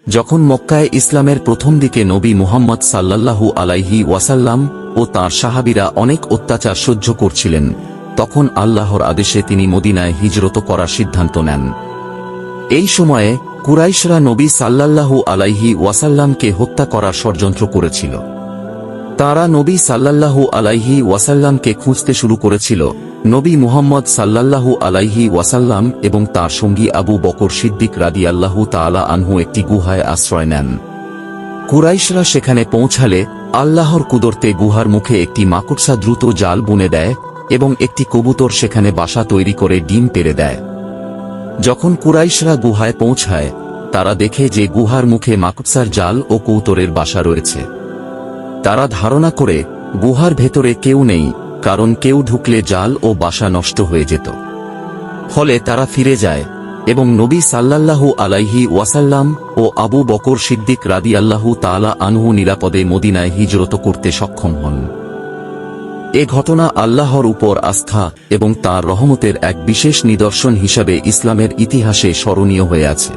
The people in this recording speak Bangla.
যখন মক্কায় ইসলামের প্রথম দিকে নবী মুহাম্মদ সাল্লাল্লাহু আলাইহি ওয়াসাল্লাম ও তাঁর সাহাবীরা অনেক অত্যাচার সহ্য করছিলেন, তখন আল্লাহর আদেশে তিনি মদিনায় হিজরত করার সিদ্ধান্ত নেন। এই সময়ে কুরাইশরা নবী সাল্লাল্লাহু আলাইহি ওয়াসাল্লামকে হত্যা করার ষড়যন্ত্র করেছিল। তারা নবী সাল্লাল্লাহু আলাইহি ওয়াসাল্লামকে খুঁজতে শুরু করেছিল। নবী মুহাম্মদ সাল্লাল্লাহু আলাইহি ওয়াসাল্লাম এবং তার সঙ্গী আবু বকর সিদ্দিক রাদিয়াল্লাহু তাআলা আনহু একটি গুহায় আশ্রয় নেন। কুরাইশরা সেখানে পৌঁছালে আল্লাহর কুদরতে গুহার মুখে একটি মাকড়সা দ্রুত জাল বুনে দেয় এবং একটি কবুতর সেখানে বাসা তৈরি করে ডিম পেড়ে দেয়। যখন কুরাইশরা গুহায় পৌঁছায়, তারা দেখে যে গুহার মুখে মাকড়সার জাল ও কবুতরের বাসা রয়েছে। তারা ধারণা করে গুহার ভেতরে কেউ নেই, কারণ কেউ ঢুকলে জাল ও বাসা নষ্ট হয়ে যেত। ফলে তারা ফিরে যায় এবং নবী সাল্লাল্লাহু আলাইহি ওয়াসাল্লাম ও আবু বকর সিদ্দিক রাদিয়াল্লাহু তাআলা আনহু নিরাপদে মদিনায় হিজরত করতে সক্ষম হন। এ ঘটনা আল্লাহর উপর আস্থা এবং তাঁর রহমতের এক বিশেষ নিদর্শন হিসাবে ইসলামের ইতিহাসে স্মরণীয় হয়ে আছে।